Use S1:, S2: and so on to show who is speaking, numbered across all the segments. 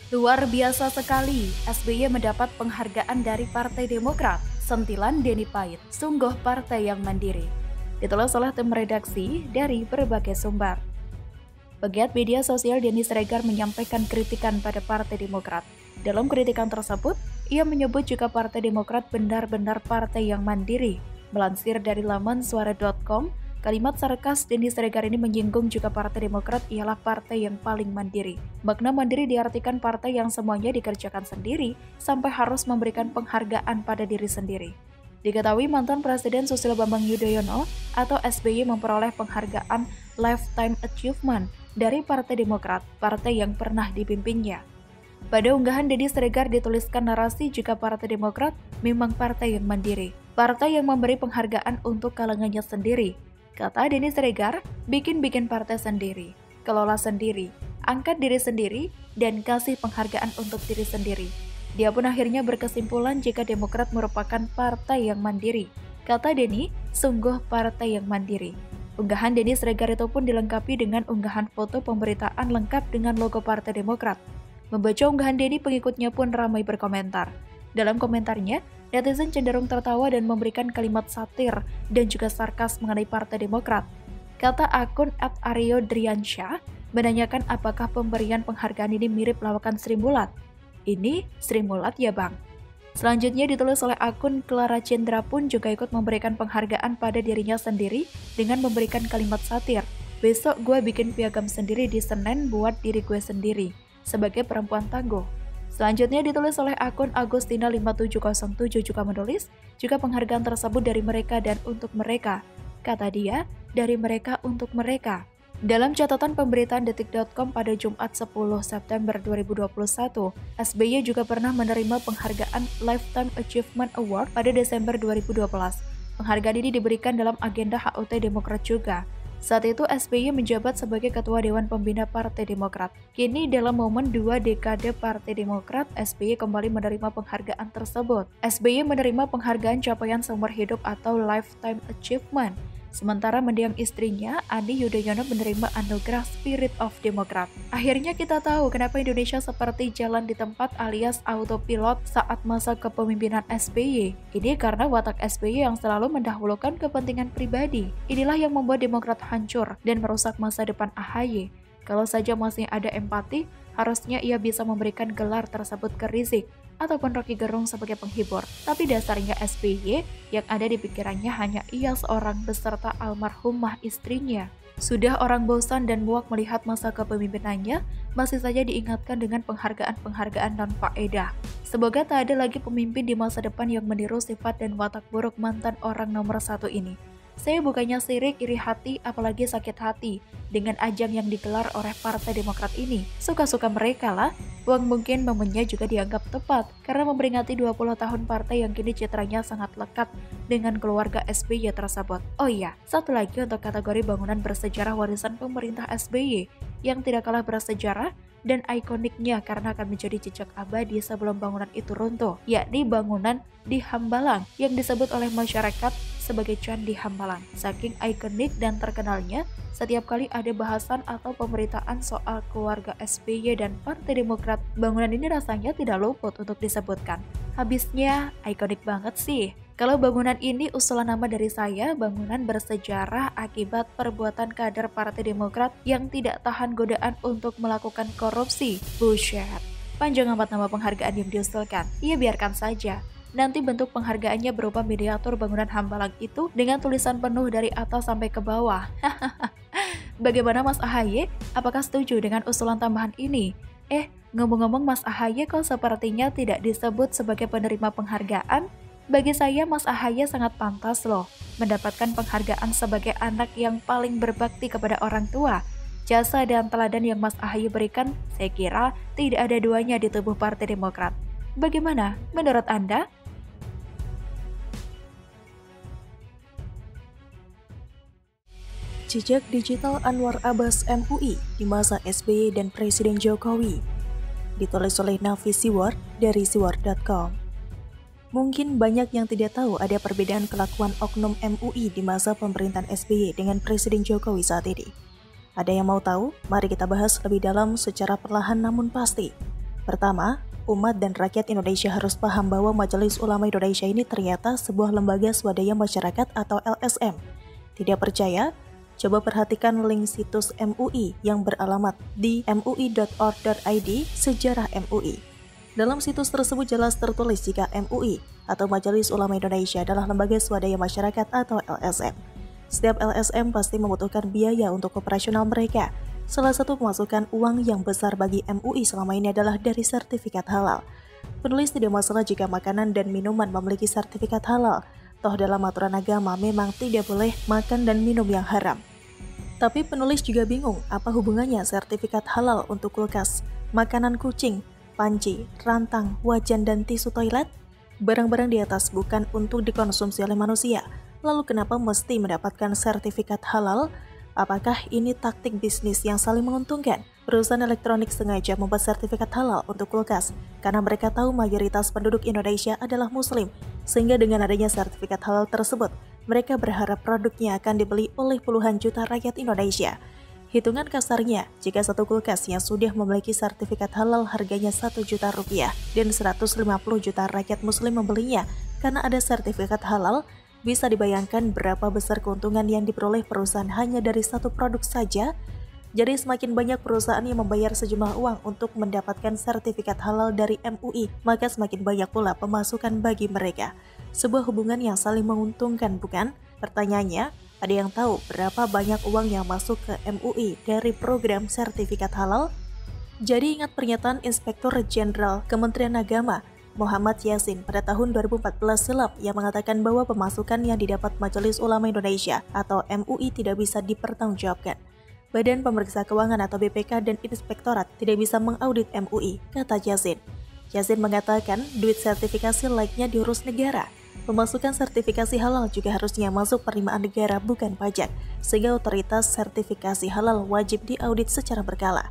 S1: Luar biasa sekali, SBY mendapat penghargaan dari Partai Demokrat. Sentilan Denny Pait, sungguh partai yang mandiri. Ditulis oleh tim redaksi dari berbagai sumber. Pegiat media sosial Denny Siregar menyampaikan kritikan pada Partai Demokrat. Dalam kritikan tersebut, ia menyebut jika Partai Demokrat benar-benar partai yang mandiri. Melansir dari laman suara.com, kalimat sarkas Denny Siregar ini menyinggung jika Partai Demokrat ialah partai yang paling mandiri. Makna mandiri diartikan partai yang semuanya dikerjakan sendiri sampai harus memberikan penghargaan pada diri sendiri. Diketahui mantan Presiden Susilo Bambang Yudhoyono atau SBY memperoleh penghargaan Lifetime Achievement dari Partai Demokrat, partai yang pernah dipimpinnya. Pada unggahan Denny Siregar dituliskan narasi jika Partai Demokrat memang partai yang mandiri, partai yang memberi penghargaan untuk kalangannya sendiri. Kata Denny Siregar, bikin partai sendiri, kelola sendiri, angkat diri sendiri, dan kasih penghargaan untuk diri sendiri. Dia pun akhirnya berkesimpulan jika Demokrat merupakan partai yang mandiri. Kata Denny, sungguh partai yang mandiri. Unggahan Denny Siregar itu pun dilengkapi dengan unggahan foto pemberitaan lengkap dengan logo Partai Demokrat. Membaca unggahan Denny, pengikutnya pun ramai berkomentar. Dalam komentarnya, netizen cenderung tertawa dan memberikan kalimat satir dan juga sarkas mengenai Partai Demokrat. Kata akun @ariodriansyah menanyakan apakah pemberian penghargaan ini mirip lawakan Sri Mulat. Ini Sri Mulat ya bang? Selanjutnya ditulis oleh akun Clara Cendra pun juga ikut memberikan penghargaan pada dirinya sendiri dengan memberikan kalimat satir. Besok gue bikin piagam sendiri di Senen buat diri gue sendiri, sebagai perempuan tangguh. Selanjutnya ditulis oleh akun Agustina5707 juga menulis, juga penghargaan tersebut dari mereka dan untuk mereka. Kata dia, dari mereka untuk mereka. Dalam catatan pemberitaan detik.com pada Jumat 10 September 2021, SBY juga pernah menerima penghargaan Lifetime Achievement Award pada Desember 2012. Penghargaan ini diberikan dalam agenda HUT Demokrat juga. Saat itu SBY menjabat sebagai Ketua Dewan Pembina Partai Demokrat. Kini dalam momen 2 dekade Partai Demokrat, SBY kembali menerima penghargaan tersebut. SBY menerima penghargaan capaian seumur hidup atau Lifetime Achievement. Sementara mendiang istrinya, Ani Yudhoyono menerima anugerah Spirit of Demokrat. Akhirnya kita tahu kenapa Indonesia seperti jalan di tempat alias autopilot saat masa kepemimpinan SBY. Ini karena watak SBY yang selalu mendahulukan kepentingan pribadi. Inilah yang membuat Demokrat hancur dan merusak masa depan AHY. Kalau saja masih ada empati, harusnya ia bisa memberikan gelar tersebut ke Rizik ataupun Rocky Gerung sebagai penghibur. Tapi dasarnya SBY yang ada di pikirannya hanya ia seorang beserta almarhumah istrinya. Sudah orang bosan dan muak melihat masa kepemimpinannya, masih saja diingatkan dengan penghargaan-penghargaan non faedah. Semoga tak ada lagi pemimpin di masa depan yang meniru sifat dan watak buruk mantan orang nomor 1 ini. Saya bukannya sirik, iri hati, apalagi sakit hati dengan ajang yang digelar oleh Partai Demokrat ini. Suka-suka mereka lah. Uang mungkin momennya juga dianggap tepat karena memperingati 20 tahun partai yang kini citranya sangat lekat dengan keluarga SBY tersebut. Oh iya, satu lagi untuk kategori bangunan bersejarah warisan pemerintah SBY yang tidak kalah bersejarah dan ikoniknya karena akan menjadi jejak abadi sebelum bangunan itu runtuh, yakni bangunan di Hambalang yang disebut oleh masyarakat sebagai Candi Hambalang. Saking ikonik dan terkenalnya, setiap kali ada bahasan atau pemberitaan soal keluarga SBY dan Partai Demokrat, bangunan ini rasanya tidak luput untuk disebutkan. Habisnya, ikonik banget sih. Kalau bangunan ini usulan nama dari saya, bangunan bersejarah akibat perbuatan kader Partai Demokrat yang tidak tahan godaan untuk melakukan korupsi. Bullshit. Panjang amat nama penghargaan yang diusulkan. Iya, biarkan saja. Nanti bentuk penghargaannya berupa miniatur bangunan Hambalang itu dengan tulisan penuh dari atas sampai ke bawah. Bagaimana Mas AHY? Apakah setuju dengan usulan tambahan ini? Ngomong-ngomong Mas AHY kok sepertinya tidak disebut sebagai penerima penghargaan? Bagi saya Mas AHY sangat pantas loh mendapatkan penghargaan sebagai anak yang paling berbakti kepada orang tua. Jasa dan teladan yang Mas AHY berikan, saya kira tidak ada duanya di tubuh Partai Demokrat. Bagaimana menurut Anda?
S2: Jejak digital Anwar Abbas MUI di masa SBY dan Presiden Jokowi. Ditulis oleh Nafi Siwar dari siwar.com. Mungkin banyak yang tidak tahu ada perbedaan kelakuan oknum MUI di masa pemerintahan SBY dengan Presiden Jokowi saat ini. Ada yang mau tahu? Mari kita bahas lebih dalam secara perlahan namun pasti. Pertama, umat dan rakyat Indonesia harus paham bahwa Majelis Ulama Indonesia ini ternyata sebuah lembaga swadaya masyarakat atau LSM. Tidak percaya? Coba perhatikan link situs MUI yang beralamat di mui.org.id Sejarah MUI. Dalam situs tersebut jelas tertulis jika MUI atau Majelis Ulama Indonesia adalah lembaga swadaya masyarakat atau LSM. Setiap LSM pasti membutuhkan biaya untuk operasional mereka. Salah satu pemasukan uang yang besar bagi MUI selama ini adalah dari sertifikat halal. Penulis tidak masalah jika makanan dan minuman memiliki sertifikat halal. Toh dalam aturan agama memang tidak boleh makan dan minum yang haram. Tapi penulis juga bingung apa hubungannya sertifikat halal untuk kulkas, makanan kucing, panci, rantang, wajan, dan tisu toilet? Barang-barang di atas bukan untuk dikonsumsi oleh manusia. Lalu kenapa mesti mendapatkan sertifikat halal? Apakah ini taktik bisnis yang saling menguntungkan? Perusahaan elektronik sengaja membuat sertifikat halal untuk kulkas karena mereka tahu mayoritas penduduk Indonesia adalah muslim, sehingga dengan adanya sertifikat halal tersebut, mereka berharap produknya akan dibeli oleh puluhan juta rakyat Indonesia. Hitungan kasarnya, jika satu kulkas yang sudah memiliki sertifikat halal harganya 1 juta rupiah dan 150 juta rakyat muslim membelinya karena ada sertifikat halal, bisa dibayangkan berapa besar keuntungan yang diperoleh perusahaan hanya dari satu produk saja. Jadi semakin banyak perusahaan yang membayar sejumlah uang untuk mendapatkan sertifikat halal dari MUI, maka semakin banyak pula pemasukan bagi mereka. Sebuah hubungan yang saling menguntungkan, bukan? Pertanyaannya, ada yang tahu berapa banyak uang yang masuk ke MUI dari program sertifikat halal? Jadi ingat pernyataan Inspektur Jenderal Kementerian Agama Muhammad Yasin pada tahun 2014 silam yang mengatakan bahwa pemasukan yang didapat Majelis Ulama Indonesia atau MUI tidak bisa dipertanggungjawabkan. Badan Pemeriksa Keuangan atau BPK dan Inspektorat tidak bisa mengaudit MUI, kata Yasin. Yasin mengatakan duit sertifikasi laiknya diurus negara. Pemasukan sertifikasi halal juga harusnya masuk penerimaan negara bukan pajak, sehingga otoritas sertifikasi halal wajib diaudit secara berkala.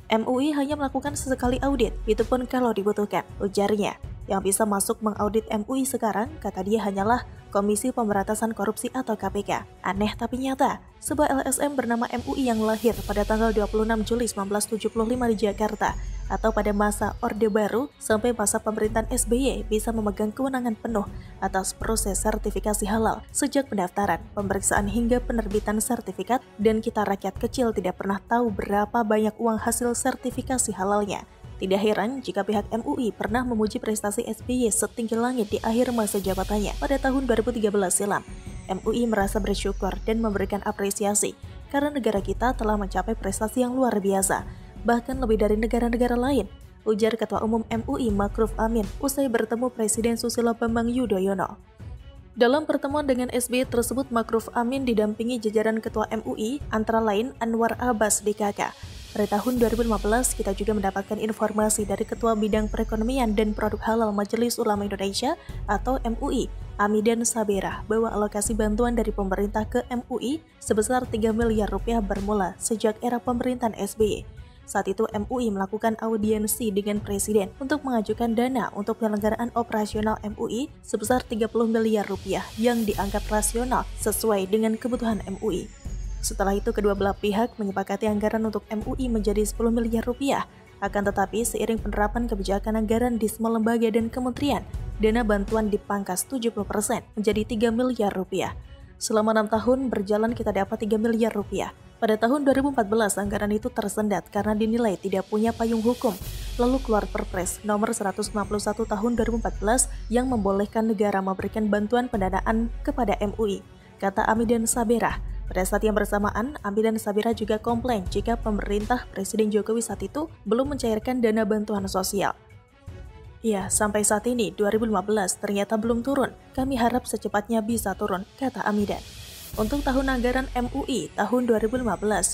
S2: MUI hanya melakukan sesekali audit, itu pun kalau dibutuhkan, ujarnya. Yang bisa masuk mengaudit MUI sekarang, kata dia, hanyalah Komisi Pemberantasan Korupsi atau KPK. Aneh tapi nyata, sebuah LSM bernama MUI yang lahir pada tanggal 26 Juli 1975 di Jakarta atau pada masa Orde Baru sampai masa pemerintahan SBY bisa memegang kewenangan penuh atas proses sertifikasi halal sejak pendaftaran, pemeriksaan hingga penerbitan sertifikat, dan kita rakyat kecil tidak pernah tahu berapa banyak uang hasil sertifikasi halalnya. Tidak heran jika pihak MUI pernah memuji prestasi SBY setinggi langit di akhir masa jabatannya pada tahun 2013 silam. MUI merasa bersyukur dan memberikan apresiasi karena negara kita telah mencapai prestasi yang luar biasa, bahkan lebih dari negara-negara lain, ujar Ketua Umum MUI Ma'ruf Amin usai bertemu Presiden Susilo Bambang Yudhoyono. Dalam pertemuan dengan SBY tersebut, Ma'ruf Amin didampingi jajaran Ketua MUI antara lain Anwar Abbas DKK. Pada tahun 2015, kita juga mendapatkan informasi dari Ketua Bidang Perekonomian dan Produk Halal Majelis Ulama Indonesia atau MUI, Amidan Sabera, bahwa alokasi bantuan dari pemerintah ke MUI sebesar 3 miliar rupiah bermula sejak era pemerintahan SBY. Saat itu MUI melakukan audiensi dengan Presiden untuk mengajukan dana untuk penyelenggaraan operasional MUI sebesar 30 miliar rupiah yang dianggap rasional sesuai dengan kebutuhan MUI. Setelah itu kedua belah pihak menyepakati anggaran untuk MUI menjadi 10 miliar rupiah. Akan tetapi seiring penerapan kebijakan anggaran di semua lembaga dan kementerian, dana bantuan dipangkas 70% menjadi 3 miliar rupiah. Selama 6 tahun berjalan kita dapat 3 miliar rupiah. Pada tahun 2014 anggaran itu tersendat karena dinilai tidak punya payung hukum. Lalu keluar Perpres nomor 191 tahun 2014 yang membolehkan negara memberikan bantuan pendanaan kepada MUI, kata Amidan Sabera. Pada saat yang bersamaan, Amidan Sabera juga komplain jika pemerintah Presiden Jokowi saat itu belum mencairkan dana bantuan sosial. Ya, sampai saat ini 2015 ternyata belum turun. Kami harap secepatnya bisa turun, kata Amidan. Untuk tahun anggaran MUI tahun 2015,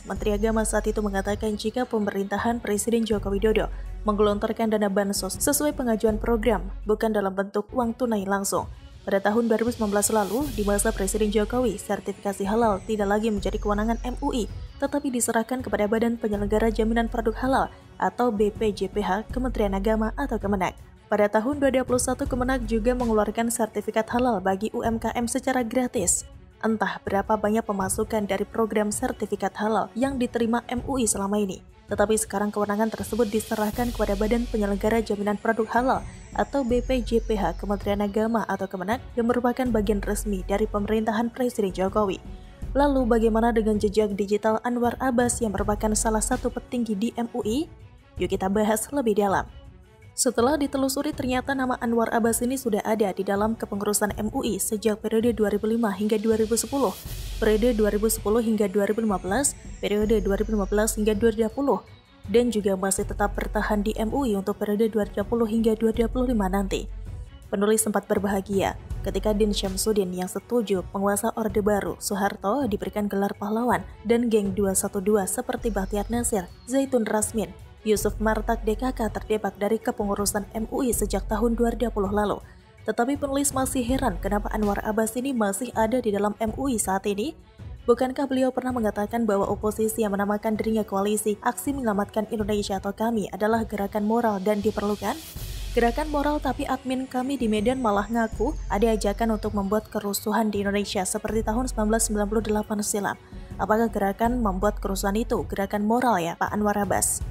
S2: Menteri Agama saat itu mengatakan jika pemerintahan Presiden Joko Widodo menggelontorkan dana bansos sesuai pengajuan program, bukan dalam bentuk uang tunai langsung. Pada tahun 2019 lalu, di masa Presiden Jokowi, sertifikasi halal tidak lagi menjadi kewenangan MUI, tetapi diserahkan kepada Badan Penyelenggara Jaminan Produk Halal atau BPJPH Kementerian Agama atau Kemenak. Pada tahun 2021, Kemenak juga mengeluarkan sertifikat halal bagi UMKM secara gratis. Entah berapa banyak pemasukan dari program sertifikat halal yang diterima MUI selama ini. Tetapi sekarang kewenangan tersebut diserahkan kepada Badan Penyelenggara Jaminan Produk Halal atau BPJPH Kementerian Agama atau Kemenak yang merupakan bagian resmi dari pemerintahan Presiden Jokowi. Lalu bagaimana dengan jejak digital Anwar Abbas yang merupakan salah satu petinggi di MUI? Yuk kita bahas lebih dalam. Setelah ditelusuri ternyata nama Anwar Abbas ini sudah ada di dalam kepengurusan MUI sejak periode 2005 hingga 2010, periode 2010 hingga 2015, periode 2015 hingga 2020, dan juga masih tetap bertahan di MUI untuk periode 2020 hingga 2025 nanti. Penulis sempat berbahagia ketika Din Syamsuddin yang setuju penguasa Orde Baru Soeharto diberikan gelar pahlawan dan geng 212 seperti Bahtiar Nasir, Zaitun Rasmin, Yusuf Martak DKK terdepak dari kepengurusan MUI sejak tahun 2020 lalu. Tetapi penulis masih heran kenapa Anwar Abbas ini masih ada di dalam MUI saat ini. Bukankah beliau pernah mengatakan bahwa oposisi yang menamakan dirinya koalisi Aksi Menyelamatkan Indonesia atau KAMI adalah gerakan moral dan diperlukan? Gerakan moral, tapi admin kami di Medan malah ngaku ada ajakan untuk membuat kerusuhan di Indonesia seperti tahun 1998 silam. Apakah gerakan membuat kerusuhan itu gerakan moral ya Pak Anwar Abbas?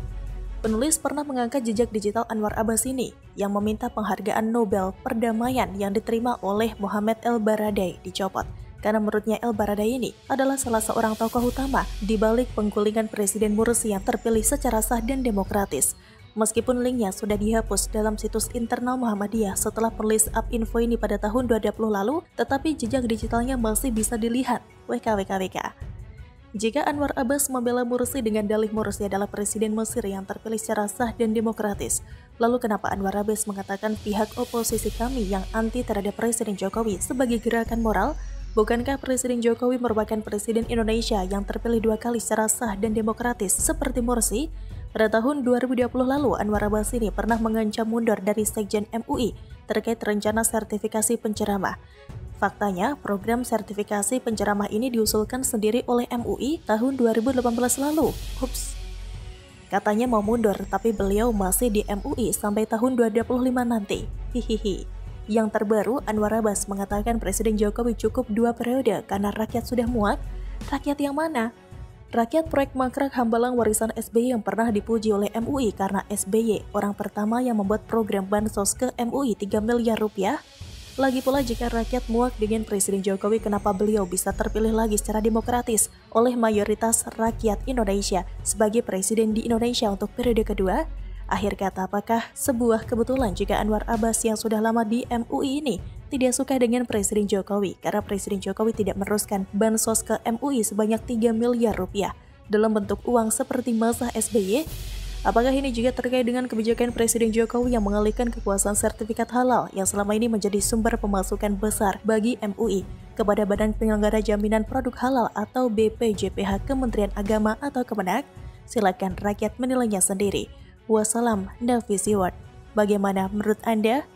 S2: Penulis pernah mengangkat jejak digital Anwar Abbas ini yang meminta penghargaan Nobel Perdamaian yang diterima oleh Mohamed El Baradei dicopot. Karena menurutnya El Baradei ini adalah salah seorang tokoh utama di balik penggulingan Presiden Mursi yang terpilih secara sah dan demokratis. Meskipun linknya sudah dihapus dalam situs internal Muhammadiyah setelah penulis up info ini pada tahun 2020 lalu, tetapi jejak digitalnya masih bisa dilihat. WKWKWK. Jika Anwar Abbas membela Mursi dengan dalih Mursi adalah Presiden Mesir yang terpilih secara sah dan demokratis, lalu kenapa Anwar Abbas mengatakan pihak oposisi kami yang anti terhadap Presiden Jokowi sebagai gerakan moral? Bukankah Presiden Jokowi merupakan Presiden Indonesia yang terpilih 2 kali secara sah dan demokratis seperti Mursi? Pada tahun 2020 lalu, Anwar Abbas ini pernah mengancam mundur dari Sekjen MUI terkait rencana sertifikasi penceramah. Faktanya, program sertifikasi penceramah ini diusulkan sendiri oleh MUI tahun 2018 lalu. Ups. Katanya mau mundur, tapi beliau masih di MUI sampai tahun 2025 nanti. Hihihi. Yang terbaru, Anwar Abbas mengatakan Presiden Jokowi cukup 2 periode karena rakyat sudah muak. Rakyat yang mana? Rakyat proyek mangkrak Hambalang warisan SBY yang pernah dipuji oleh MUI karena SBY orang pertama yang membuat program bansos ke MUI 3 miliar rupiah. Lagi pula jika rakyat muak dengan Presiden Jokowi, kenapa beliau bisa terpilih lagi secara demokratis oleh mayoritas rakyat Indonesia sebagai presiden di Indonesia untuk periode kedua? Akhir kata, apakah sebuah kebetulan jika Anwar Abbas yang sudah lama di MUI ini tidak suka dengan Presiden Jokowi karena Presiden Jokowi tidak meneruskan bansos ke MUI sebanyak 3 miliar rupiah dalam bentuk uang seperti masa SBY? Apakah ini juga terkait dengan kebijakan Presiden Jokowi yang mengalihkan kekuasaan sertifikat halal yang selama ini menjadi sumber pemasukan besar bagi MUI kepada Badan Penyelenggara Jaminan Produk Halal atau BPJPH Kementerian Agama atau Kemenak? Silakan rakyat menilainya sendiri. Wassalam, Nafisi Ward. Bagaimana menurut Anda?